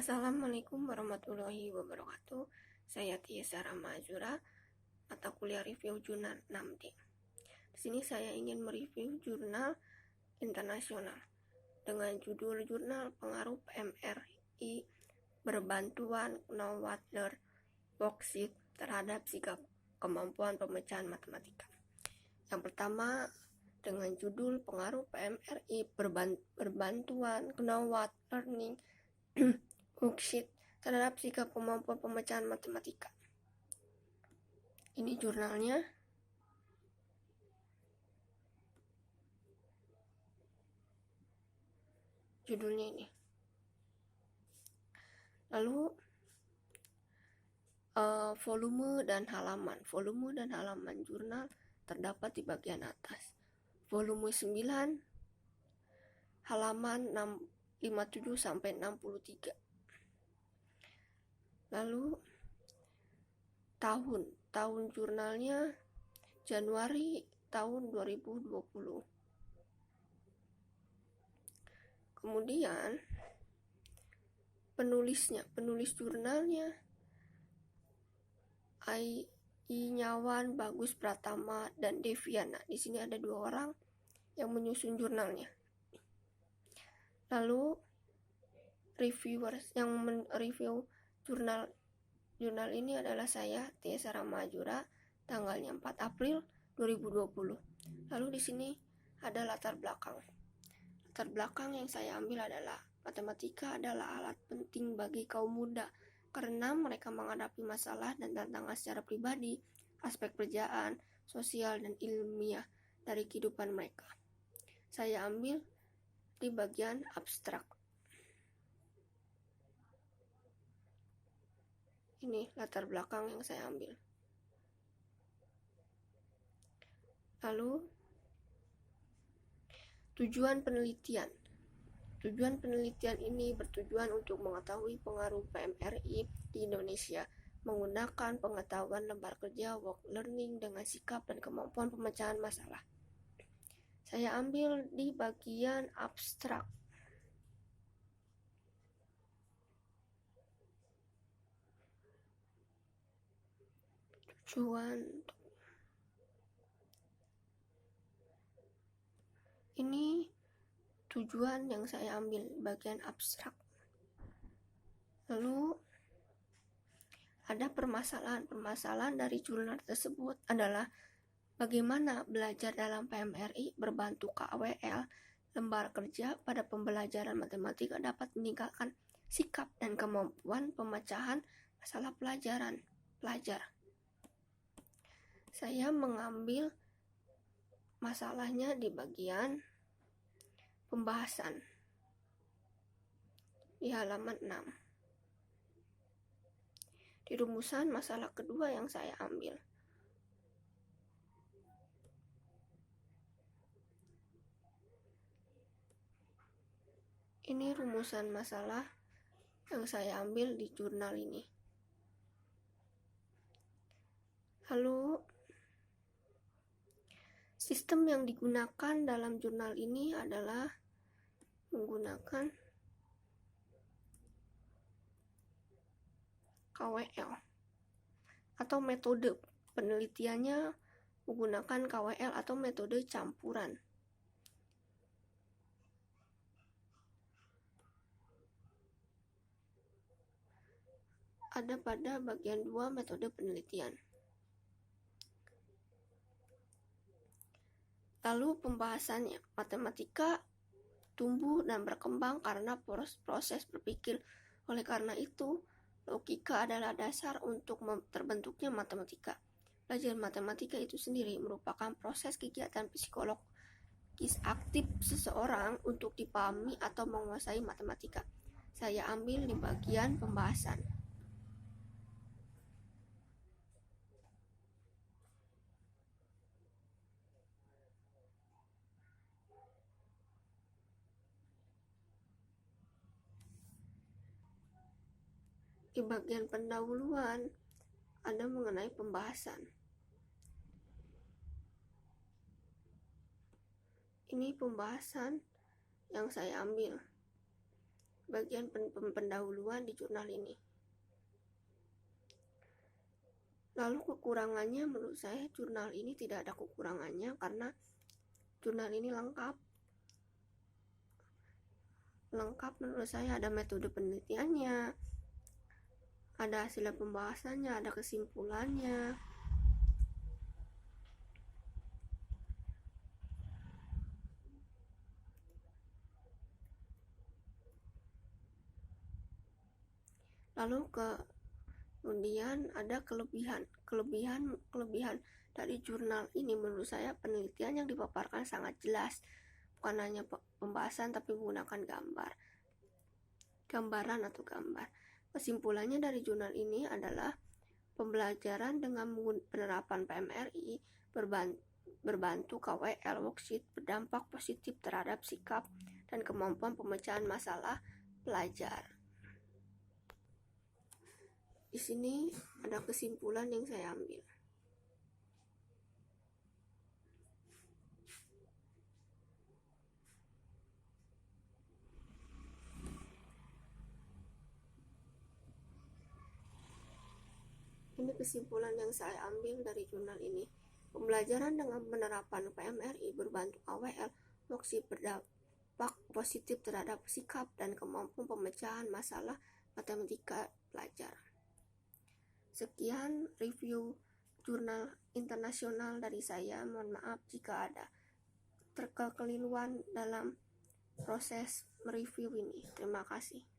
Assalamualaikum warahmatullahi wabarakatuh. Saya Tiesa Ramazura, mata kuliah review jurnal 6D. Di sini saya ingin mereview jurnal internasional dengan judul Jurnal Pengaruh PMRI Berbantuan Knowledge Worksheet terhadap sikap kemampuan pemecahan matematika. Yang pertama, dengan judul Pengaruh PMRI Berbantuan Knowledge Learning Worksheet terhadap sikap kemampuan pemecahan matematika. Ini jurnalnya. Judulnya ini. Lalu volume dan halaman. Volume dan halaman jurnal terdapat di bagian atas. Volume 9, halaman 57 sampai 63. Lalu tahun jurnalnya Januari tahun 2020. Kemudian penulis jurnalnya Nyawan, Bagus Pratama, dan Deviana. Di sini ada 2 orang yang menyusun jurnalnya. Lalu reviewers yang mereview jurnal ini adalah saya, Tiesa Ramazura, tanggalnya 4 April 2020. Lalu di sini ada latar belakang. Latar belakang yang saya ambil adalah matematika adalah alat penting bagi kaum muda karena mereka menghadapi masalah dan tantangan secara pribadi, aspek kerjaan, sosial, dan ilmiah dari kehidupan mereka. Saya ambil di bagian abstrak. Ini latar belakang yang saya ambil. Lalu tujuan penelitian. Tujuan penelitian ini bertujuan untuk mengetahui pengaruh PMRI di Indonesia menggunakan pengetahuan lembar kerja work learning dengan sikap dan kemampuan pemecahan masalah. Saya ambil di bagian abstrak. Ini tujuan yang saya ambil bagian abstrak. Lalu ada permasalahan dari jurnal tersebut adalah bagaimana belajar dalam PMRI berbantu KWL lembar kerja pada pembelajaran matematika dapat meningkatkan sikap dan kemampuan pemecahan masalah pelajar. Saya mengambil masalahnya di bagian pembahasan di halaman 6. Di rumusan masalah kedua yang saya ambil. Ini rumusan masalah yang saya ambil di jurnal ini. Lalu sistem yang digunakan dalam jurnal ini adalah menggunakan KWL atau metode penelitiannya menggunakan KWL atau metode campuran. Ada pada bagian 2 metode penelitian. Lalu pembahasannya, matematika tumbuh dan berkembang karena proses berpikir. Oleh karena itu, logika adalah dasar untuk terbentuknya matematika. Belajar matematika itu sendiri merupakan proses kegiatan psikologis aktif seseorang untuk dipahami atau menguasai matematika. Saya ambil di bagian pembahasan. Di bagian pendahuluan ada mengenai pembahasan. Ini pembahasan yang saya ambil. bagian pendahuluan di jurnal ini. Lalu kekurangannya, menurut saya jurnal ini tidak ada kekurangannya karena jurnal ini lengkap menurut saya. Ada metode penelitiannya, ada hasil pembahasannya, ada kesimpulannya. Lalu kemudian ada kelebihan dari jurnal ini. Menurut saya penelitian yang dipaparkan sangat jelas, bukan hanya pembahasan tapi menggunakan gambaran atau gambar. Kesimpulannya dari jurnal ini adalah pembelajaran dengan penerapan PMRI berbantu KWL worksheet berdampak positif terhadap sikap dan kemampuan pemecahan masalah pelajar. Di sini ada kesimpulan yang saya ambil. Ini kesimpulan yang saya ambil dari jurnal ini. Pembelajaran dengan penerapan PMRI berbantu KWL worksheet berdampak positif terhadap sikap dan kemampuan pemecahan masalah matematika pelajar. Sekian review jurnal internasional dari saya. Mohon maaf jika ada kekeliruan dalam proses mereview ini. Terima kasih.